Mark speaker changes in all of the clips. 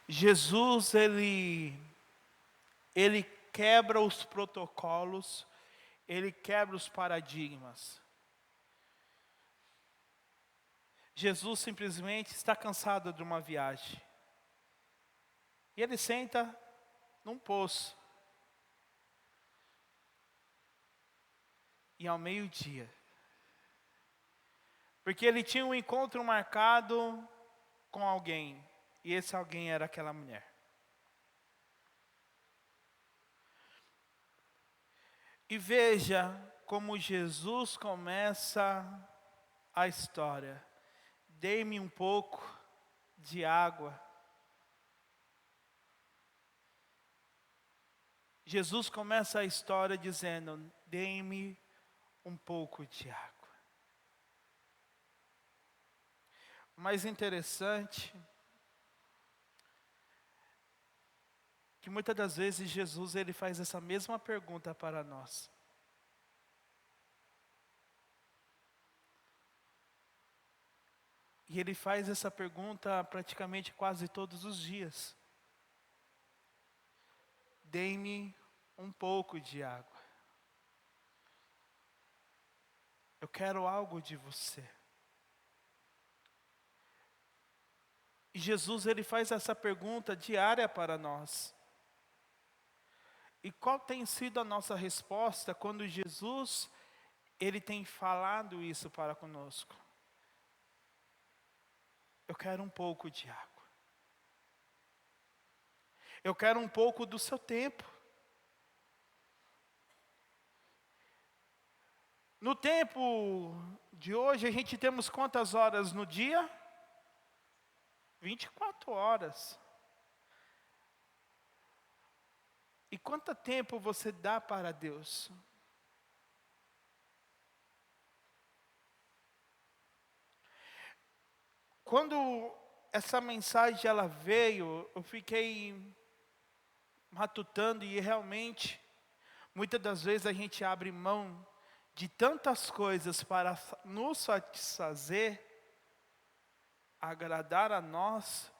Speaker 1: Jesus, ele quebra os protocolos, ele quebra os paradigmas. Jesus simplesmente está cansado de uma viagem. E ele senta num poço. E ao meio-dia, porque ele tinha um encontro marcado com alguém, e esse alguém era aquela mulher. E veja como Jesus começa a história. Dê-me um pouco de água. Jesus começa a história dizendo: dê-me um pouco de água. O mais interessante que muitas das vezes Jesus ele faz essa mesma pergunta para nós. E ele faz essa pergunta praticamente quase todos os dias. Dê-me um pouco de água. Eu quero algo de você. E Jesus ele faz essa pergunta diária para nós. E qual tem sido a nossa resposta quando Jesus ele tem falado isso para conosco? Eu quero um pouco de água. Eu quero um pouco do seu tempo. No tempo de hoje, a gente temos quantas horas no dia? 24 horas. E quanto tempo você dá para Deus? Quando essa mensagem ela veio, eu fiquei matutando e realmente, muitas das vezes a gente abre mão de tantas coisas para nos satisfazer, agradar a nós,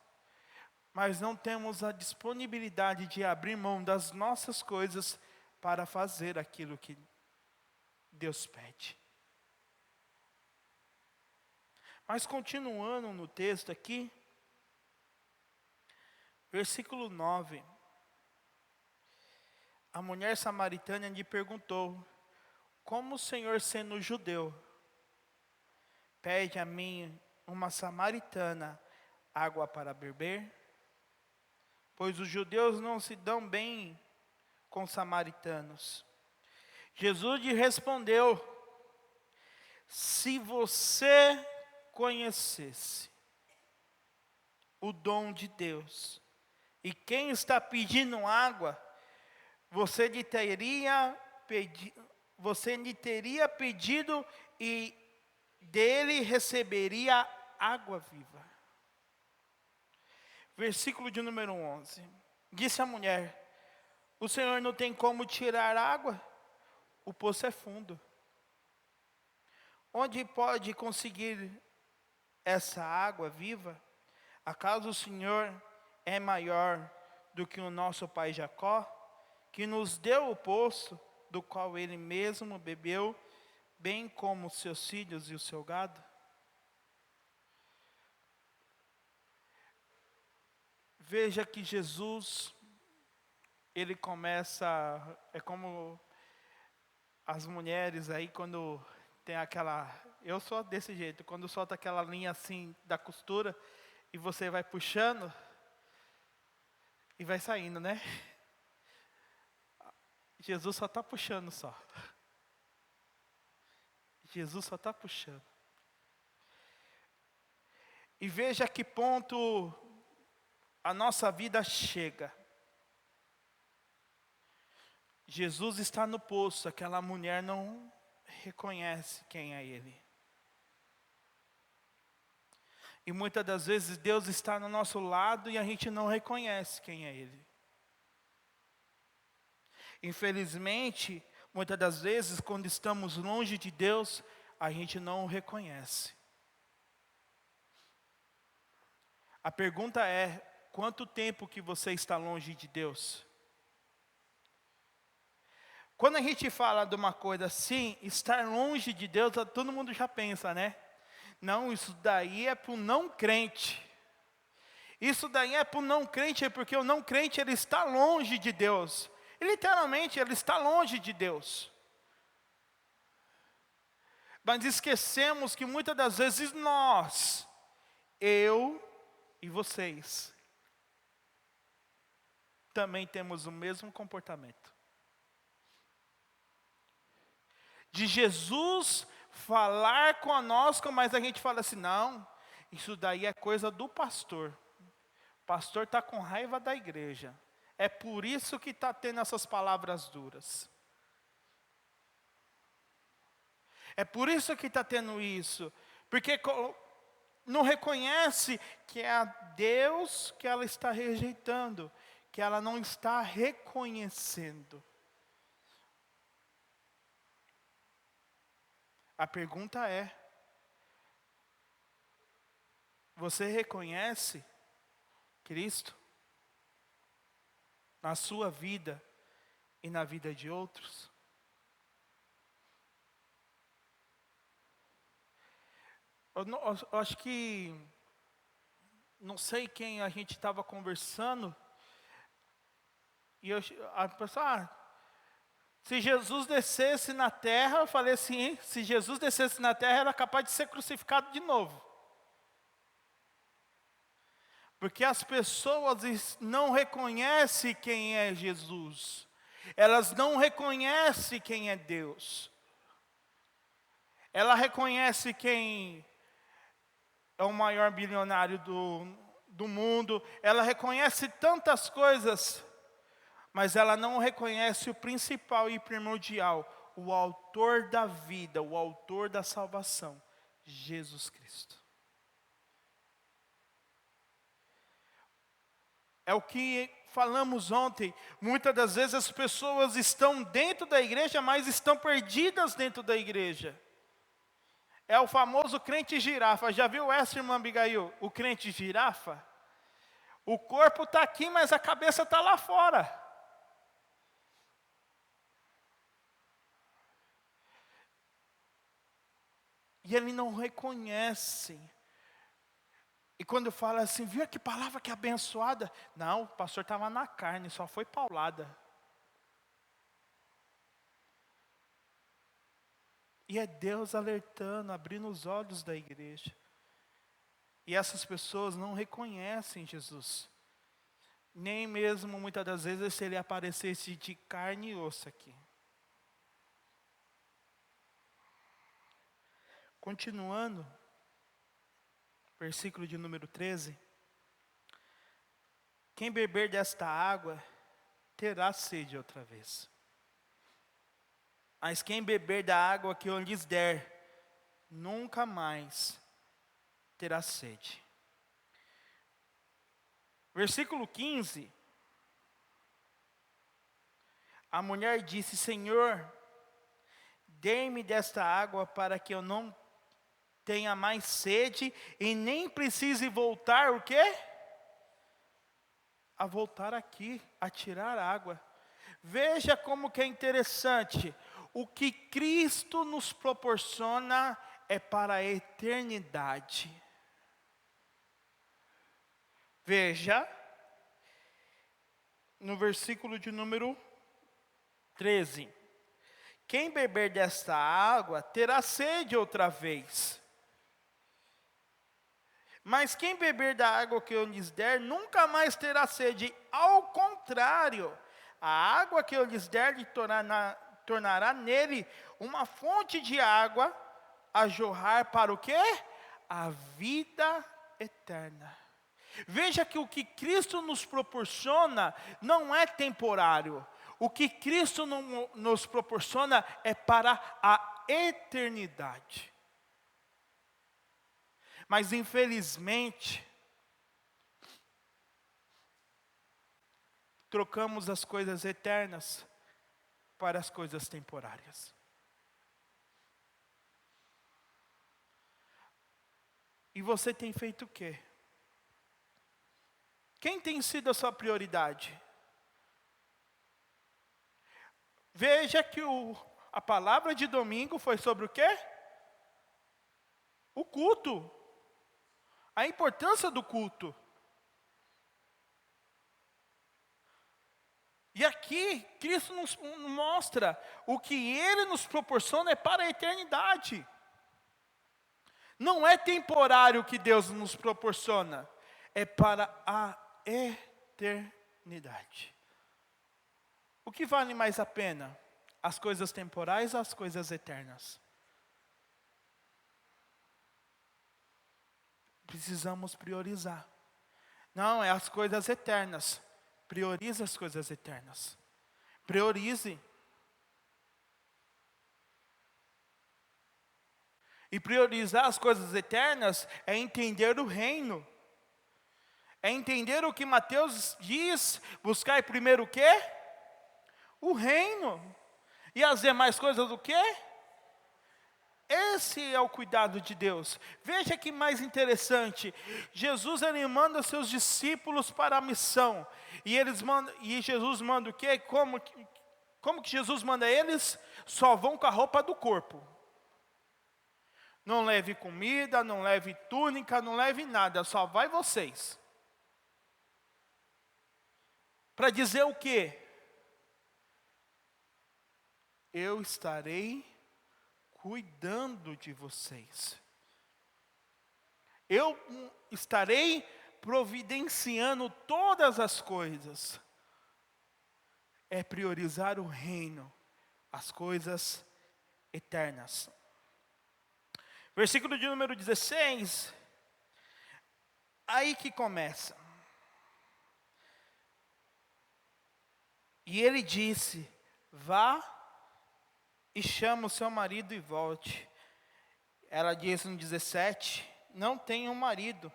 Speaker 1: mas não temos a disponibilidade de abrir mão das nossas coisas para fazer aquilo que Deus pede. Mas continuando no texto aqui, versículo 9. A mulher samaritana lhe perguntou: como o Senhor, sendo judeu, pede a mim, uma samaritana, água para beber? Pois os judeus não se dão bem com os samaritanos. Jesus lhe respondeu: se você conhecesse o dom de Deus, e quem está pedindo água, você lhe teria pedido e dele receberia água viva. Versículo de número 11. Disse a mulher: o Senhor não tem como tirar água? O poço é fundo. Onde pode conseguir essa água viva? Acaso o Senhor é maior do que o nosso pai Jacó, que nos deu o poço, do qual ele mesmo bebeu, bem como os seus filhos e o seu gado? Veja que Jesus, ele começa, é como as mulheres aí quando tem aquela, eu sou desse jeito, quando solta aquela linha assim da costura, e você vai puxando, e vai saindo, né? Jesus só está puxando só. Jesus só está puxando. E veja a que ponto a nossa vida chega. Jesus está no poço, aquela mulher não reconhece quem é Ele. E muitas das vezes Deus está no nosso lado e a gente não reconhece quem é Ele. Infelizmente, muitas das vezes, quando estamos longe de Deus, a gente não o reconhece. A pergunta é: quanto tempo que você está longe de Deus? Quando a gente fala de uma coisa assim, estar longe de Deus, todo mundo já pensa, né? Não, isso daí é para o não crente. Isso daí é para o não crente, é porque o não crente ele está longe de Deus. E, literalmente, ele está longe de Deus. Mas esquecemos que muitas das vezes nós, eu e vocês, também temos o mesmo comportamento. De Jesus falar conosco, mas a gente fala assim, não, isso daí é coisa do pastor. O pastor está com raiva da igreja. É por isso que está tendo essas palavras duras. É por isso que está tendo isso. Porque não reconhece que é a Deus que ela está rejeitando, que ela não está reconhecendo. A pergunta é: você reconhece Cristo na sua vida e na vida de outros? Eu acho que, não sei quem a gente estava conversando, e a pessoa, se Jesus descesse na terra, eu falei assim, se Jesus descesse na terra, era capaz de ser crucificado de novo. Porque as pessoas não reconhecem quem é Jesus. Elas não reconhecem quem é Deus. Ela reconhece quem é o maior bilionário do mundo. Ela reconhece tantas coisas, mas ela não reconhece o principal e primordial, o autor da vida, o autor da salvação, Jesus Cristo. É o que falamos ontem, muitas das vezes as pessoas estão dentro da igreja, mas estão perdidas dentro da igreja. É o famoso crente girafa. Já viu essa, irmã Abigail? O crente girafa? O corpo está aqui, mas a cabeça está lá fora. E ele não reconhece. E quando fala assim, viu que palavra que abençoada? Não, o pastor estava na carne, só foi paulada. E é Deus alertando, abrindo os olhos da igreja. E essas pessoas não reconhecem Jesus. Nem mesmo, muitas das vezes, se ele aparecesse de carne e osso aqui. Continuando, versículo de número 13. Quem beber desta água, terá sede outra vez. Mas quem beber da água que eu lhes der, nunca mais terá sede. Versículo 15. A mulher disse, Senhor, dê-me desta água para que eu não tenha mais sede e nem precise voltar, o quê? A voltar aqui, a tirar água. Veja como que é interessante. O que Cristo nos proporciona é para a eternidade. Veja, no versículo de número 13. Quem beber desta água terá sede outra vez. Mas quem beber da água que eu lhes der, nunca mais terá sede. Ao contrário, a água que eu lhes der lhe tornará nele uma fonte de água a jorrar para o quê? A vida eterna. Veja que o que Cristo nos proporciona não é temporário. O que Cristo nos proporciona é para a eternidade. Mas infelizmente, trocamos as coisas eternas para as coisas temporárias. E você tem feito o quê? Quem tem sido a sua prioridade? Veja que a palavra de domingo foi sobre o quê? O culto. A importância do culto. E aqui, Cristo nos mostra o que Ele nos proporciona é para a eternidade. Não é temporário o que Deus nos proporciona, é para a eternidade. O que vale mais a pena? As coisas temporais ou as coisas eternas? Precisamos priorizar. Não, é as coisas eternas. Priorize as coisas eternas. Priorize. E priorizar as coisas eternas é entender o reino. É entender o que Mateus diz, buscar primeiro o quê? O reino. E as demais coisas o quê? Esse é o cuidado de Deus. Veja que mais interessante. Jesus ele manda seus discípulos para a missão. E Jesus manda o quê? Como que Jesus manda eles? Só vão com a roupa do corpo. Não leve comida, não leve túnica, não leve nada. Só vai vocês. Para dizer o quê? Eu estarei cuidando de vocês. Eu estarei providenciando todas as coisas. É priorizar o reino, as coisas eternas. Versículo de número 16. Aí que começa. E ele disse: vá e chama o seu marido e volte. Ela disse no 17: não tenho um marido.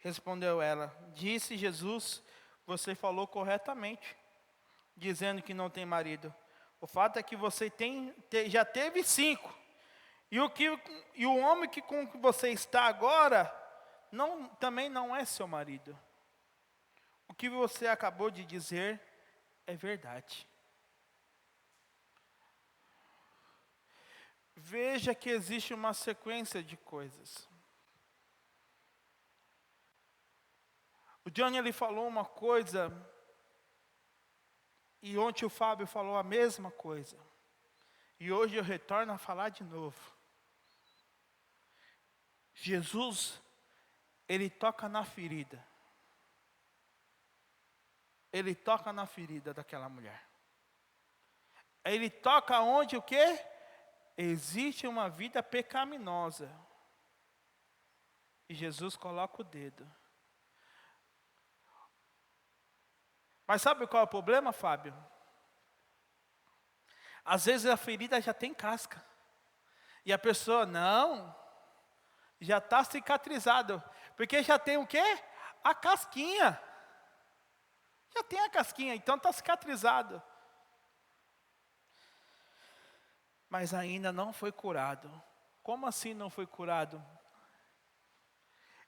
Speaker 1: Respondeu ela: disse Jesus: você falou corretamente, dizendo que não tem marido. O fato é que você já teve 5. E o homem com que você está agora, também não é seu marido. O que você acabou de dizer é verdade. Veja que existe uma sequência de coisas. O Johnny ele falou uma coisa, e ontem o Fábio falou a mesma coisa. E hoje eu retorno a falar de novo. Jesus, ele toca na ferida. Ele toca na ferida daquela mulher. Ele toca onde o quê? Existe uma vida pecaminosa. E Jesus coloca o dedo. Mas sabe qual é o problema, Fábio? Às vezes a ferida já tem casca. E a pessoa, não, já está cicatrizado. Porque já tem o quê? A casquinha. Já tem a casquinha, então está cicatrizado. Mas ainda não foi curado. Como assim não foi curado?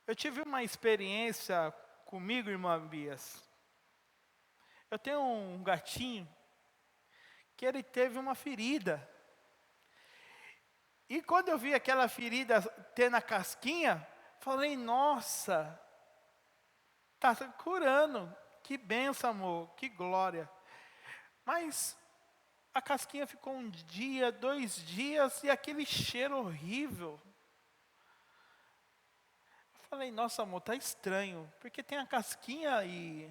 Speaker 1: Eu tive uma experiência comigo, irmã Bias. Eu tenho um gatinho que ele teve uma ferida. E quando eu vi aquela ferida ter na casquinha, falei, nossa, está curando. Que benção, amor, que glória. Mas a casquinha ficou 1 dia, 2 dias, e aquele cheiro horrível. Eu falei, nossa, amor, está estranho, porque tem a casquinha e...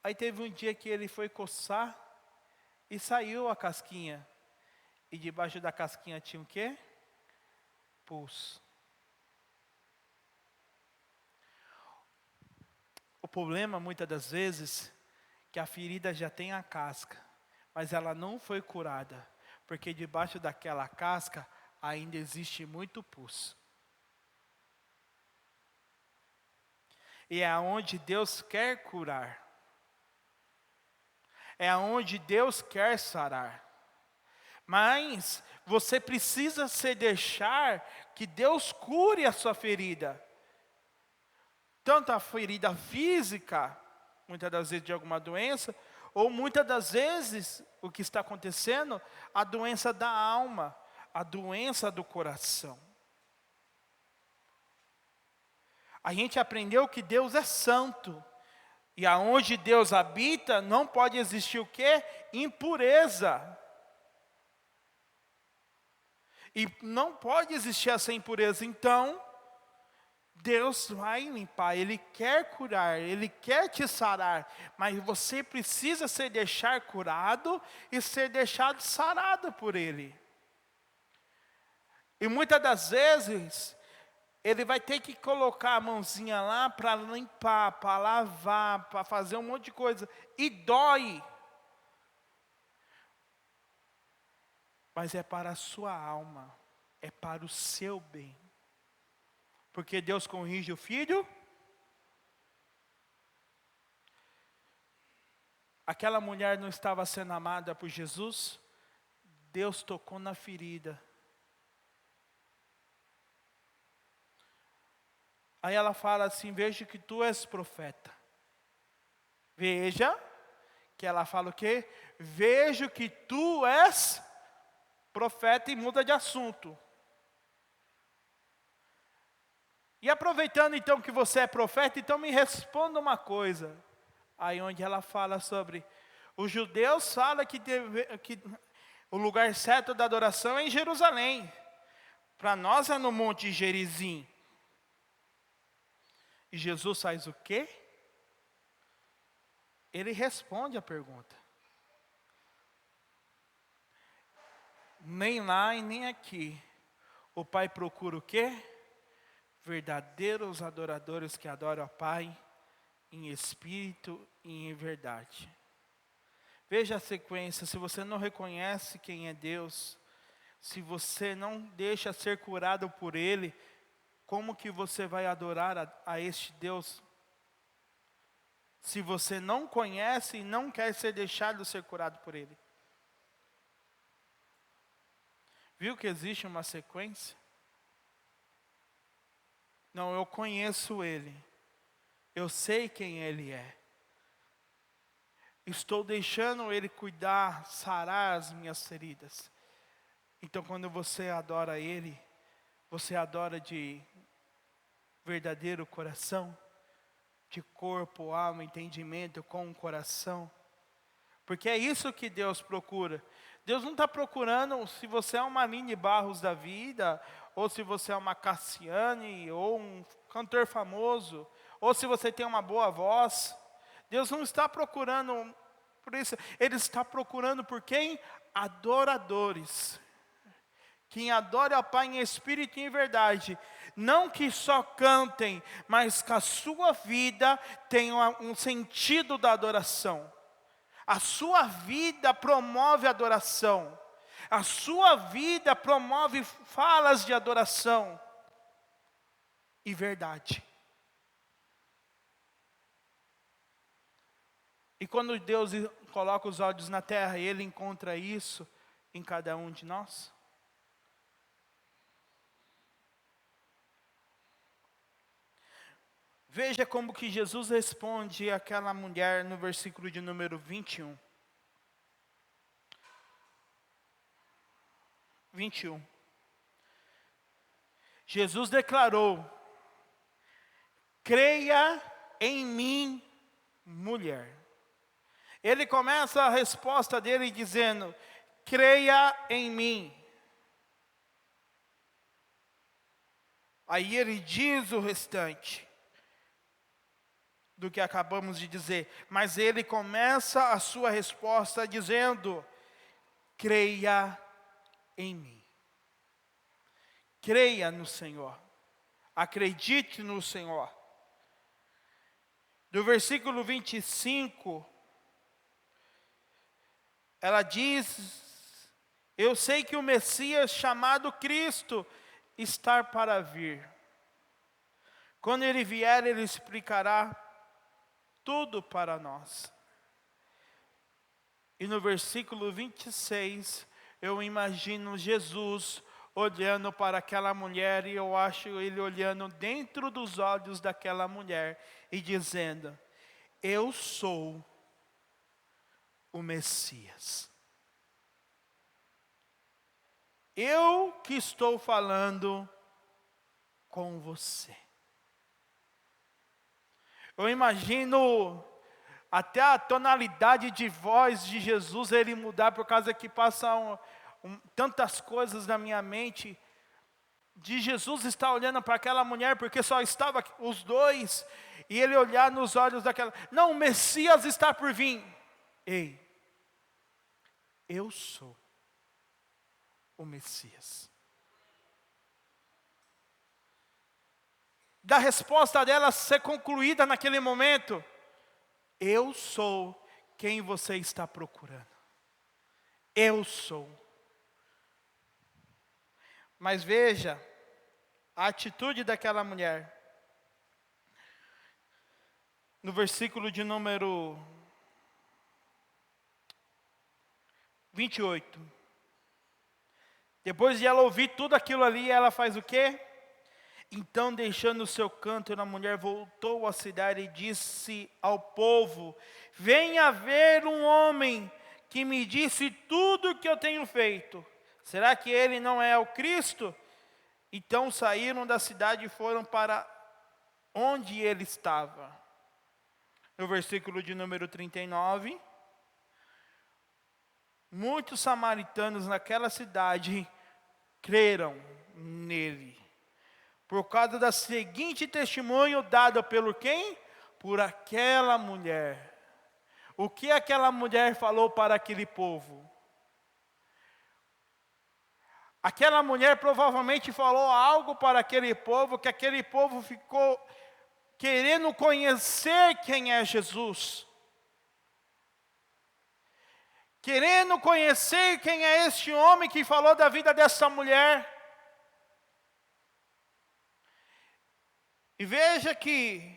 Speaker 1: Aí teve um dia que ele foi coçar, e saiu a casquinha. E debaixo da casquinha tinha o quê? Pus. O problema, muitas das vezes, que a ferida já tem a casca, mas ela não foi curada, porque debaixo daquela casca ainda existe muito pus. E é aonde Deus quer curar. É aonde Deus quer sarar. Mas você precisa se deixar que Deus cure a sua ferida. tanto a ferida física, muitas das vezes de alguma doença, ou muitas das vezes, o que está acontecendo, a doença da alma, a doença do coração. A gente aprendeu que Deus é santo. E aonde Deus habita, não pode existir o quê? Impureza. E não pode existir essa impureza. Então, Deus vai limpar, Ele quer curar, Ele quer te sarar. Mas você precisa ser deixar curado e ser deixado sarado por Ele. E muitas das vezes, Ele vai ter que colocar a mãozinha lá para limpar, para lavar, para fazer um monte de coisa. E dói. Mas é para a sua alma, é para o seu bem. Porque Deus corrige o filho. Aquela mulher não estava sendo amada por Jesus. Deus tocou na ferida. Aí ela fala assim, veja que tu és profeta. Veja, que ela fala o quê? Vejo que tu és profeta e muda de assunto. E aproveitando então que você é profeta, então me responda uma coisa. Aí onde ela fala sobre, os judeus falam que o lugar certo da adoração é em Jerusalém. Para nós é no Monte Gerizim. E Jesus faz o quê? Ele responde a pergunta. Nem lá e nem aqui. O Pai procura o quê? Verdadeiros adoradores que adoram ao Pai em espírito e em verdade. Veja a sequência, se você não reconhece quem é Deus, se você não deixa ser curado por Ele, como que você vai adorar a este Deus? Se você não conhece e não quer ser deixado ser curado por Ele. Viu que existe uma sequência? Não, eu conheço Ele. Eu sei quem Ele é. Estou deixando Ele cuidar, sarar as minhas feridas. Então quando você adora Ele, você adora de verdadeiro coração, de corpo, alma, entendimento, com o coração. Porque é isso que Deus procura. Deus não está procurando se você é uma Aline Barros da vida, ou se você é uma Cassiane, ou um cantor famoso, ou se você tem uma boa voz. Deus não está procurando por isso. Ele está procurando por quem? Adoradores. Quem adora ao Pai em espírito e em verdade. Não que só cantem, mas que a sua vida tenha um sentido da adoração. A sua vida promove adoração. A sua vida promove falas de adoração e verdade. E quando Deus coloca os olhos na terra, Ele encontra isso em cada um de nós. Veja como que Jesus responde àquela mulher no versículo de número 21. 21. Jesus declarou: creia em mim, mulher. Ele começa a resposta dele dizendo: creia em mim. Aí ele diz o restante do que acabamos de dizer, mas ele começa a sua resposta dizendo: creia em mim. Creia no Senhor. Acredite no Senhor. Do versículo 25, ela diz: eu sei que o Messias chamado Cristo está para vir. Quando ele vier, ele explicará tudo para nós. E no versículo 26, eu imagino Jesus olhando para aquela mulher, e eu acho ele olhando dentro dos olhos daquela mulher e dizendo: eu sou o Messias. Eu que estou falando com você. Eu imagino até a tonalidade de voz de Jesus ele mudar, por causa que passam tantas coisas na minha mente, de Jesus estar olhando para aquela mulher, porque só estava os dois, e ele olhar nos olhos daquela, não, o Messias está por vir. Ei, eu sou o Messias. Da resposta dela ser concluída naquele momento: eu sou quem você está procurando. Eu sou. Mas veja a atitude daquela mulher. No versículo de número 28. Depois de ela ouvir tudo aquilo ali, ela faz o quê? Então, deixando o seu canto, a mulher voltou à cidade e disse ao povo: venha ver um homem que me disse tudo o que eu tenho feito. Será que ele não é o Cristo? Então saíram da cidade e foram para onde ele estava. No versículo de número 39, muitos samaritanos naquela cidade creram nele, por causa do seguinte testemunho dado pelo quem? Por aquela mulher. O que aquela mulher falou para aquele povo? Aquela mulher provavelmente falou algo para aquele povo, que aquele povo ficou querendo conhecer quem é Jesus. Querendo conhecer quem é este homem que falou da vida dessa mulher. E veja que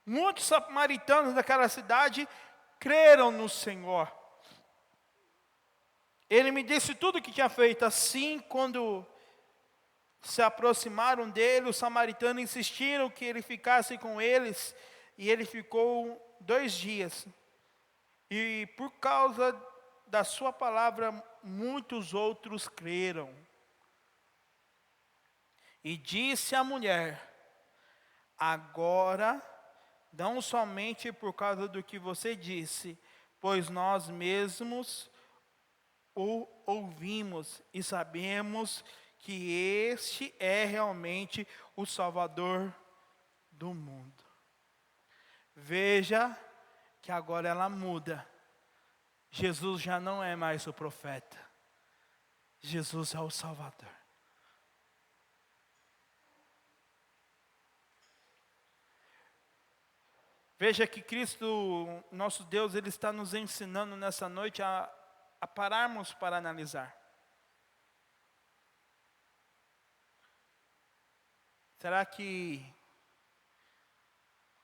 Speaker 1: muitos samaritanos daquela cidade creram no Senhor. Ele me disse tudo o que tinha feito. Assim, quando se aproximaram dele, os samaritanos insistiram que ele ficasse com eles. E ele ficou 2 dias. E por causa da sua palavra, muitos outros creram. E disse à mulher: agora, não somente por causa do que você disse, pois nós mesmos o ouvimos e sabemos que este é realmente o Salvador do mundo. Veja que agora ela muda. Jesus já não é mais o profeta. Jesus é o Salvador. Veja que Cristo, nosso Deus, Ele está nos ensinando nessa noite a pararmos para analisar. Será que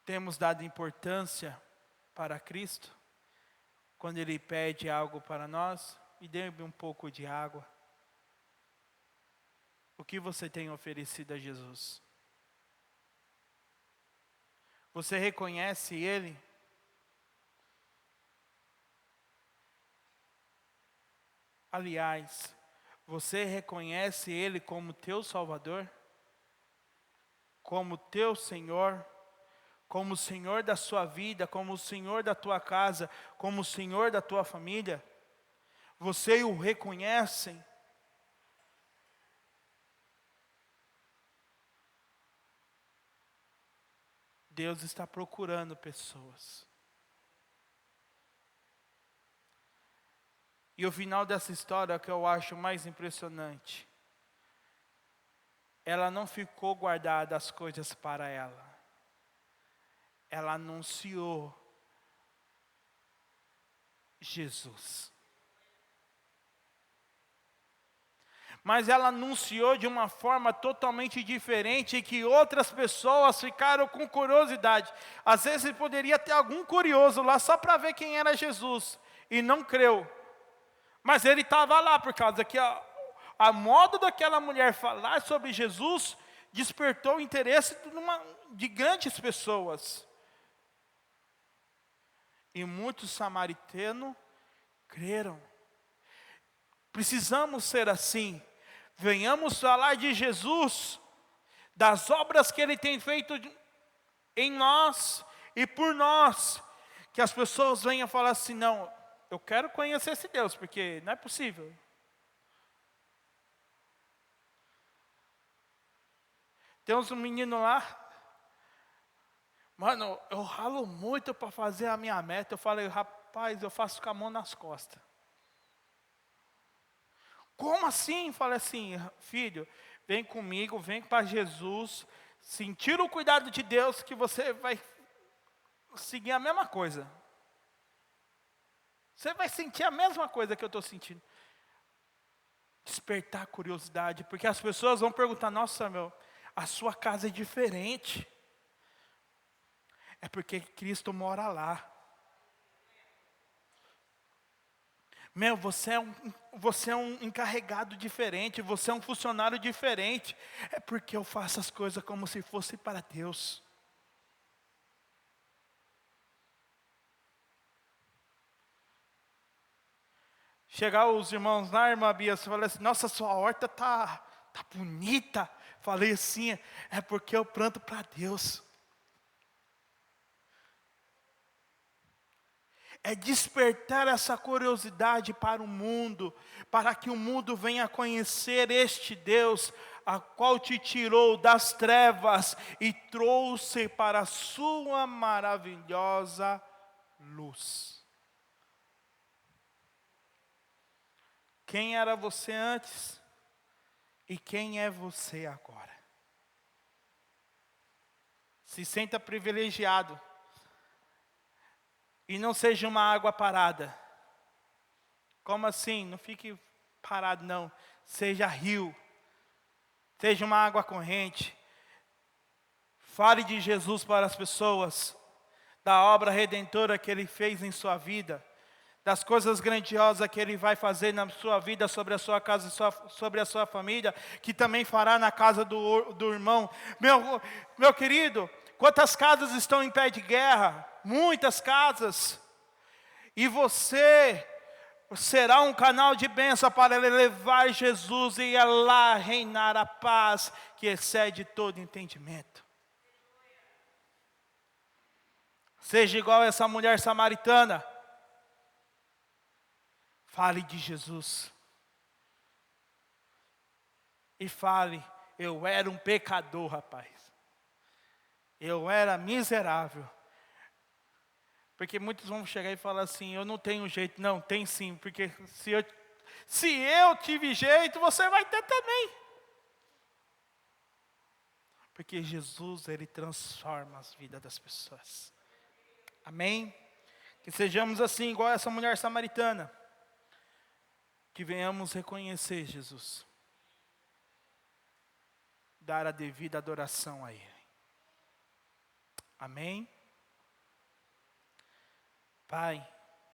Speaker 1: temos dado importância para Cristo? Quando Ele pede algo para nós, me dê um pouco de água. O que você tem oferecido a Jesus? Você reconhece Ele? Aliás, você reconhece Ele como teu Salvador? Como teu Senhor? Como o Senhor da sua vida, como o Senhor da tua casa, como o Senhor da tua família? Você o reconhece? Deus está procurando pessoas. E o final dessa história, que eu acho mais impressionante, ela não ficou guardada as coisas para ela. Ela anunciou Jesus. Mas ela anunciou de uma forma totalmente diferente, que outras pessoas ficaram com curiosidade. Às vezes poderia ter algum curioso lá só para ver quem era Jesus, e não creu. Mas ele estava lá por causa que a modo daquela mulher falar sobre Jesus despertou o interesse de grandes pessoas. E muitos samaritanos creram. Precisamos ser assim. Venhamos falar de Jesus, das obras que Ele tem feito em nós e por nós. Que as pessoas venham falar assim, não, eu quero conhecer esse Deus, porque não é possível. Tem uns meninos lá, mano, eu ralo muito para fazer a minha meta. Eu falei, rapaz, eu faço com a mão nas costas. Como assim? Falei assim, filho, vem comigo, vem para Jesus, sentir o cuidado de Deus que você vai seguir a mesma coisa. Você vai sentir a mesma coisa que eu estou sentindo. Despertar a curiosidade, porque as pessoas vão perguntar, nossa, a sua casa é diferente. É porque Cristo mora lá. Você é um encarregado diferente, você é um funcionário diferente. É porque eu faço as coisas como se fosse para Deus. Chegar os irmãos lá, irmã Bia, você fala assim, nossa, sua horta tá bonita. Falei assim, é porque eu planto para Deus. É despertar essa curiosidade para o mundo, para que o mundo venha conhecer este Deus, a qual te tirou das trevas e trouxe para a sua maravilhosa luz. Quem era você antes e quem é você agora? Se sinta privilegiado. E não seja uma água parada. Como assim? Não fique parado, não. Seja rio. Seja uma água corrente. Fale de Jesus para as pessoas. Da obra redentora que Ele fez em sua vida. Das coisas grandiosas que Ele vai fazer na sua vida, sobre a sua casa, sobre a sua família. Que também fará na casa do irmão. Meu querido, quantas casas estão em pé de guerra? Muitas casas. E você será um canal de bênção para levar Jesus e lá reinar a paz que excede todo entendimento. Seja igual essa mulher samaritana. Fale de Jesus. E fale, eu era um pecador, rapaz. Eu era miserável. Porque muitos vão chegar e falar assim, eu não tenho jeito. Não, tem sim, porque se eu tive jeito, você vai ter também. Porque Jesus, Ele transforma as vidas das pessoas. Amém? Que sejamos assim, igual essa mulher samaritana. Que venhamos reconhecer Jesus. Dar a devida adoração a Ele. Amém? Pai,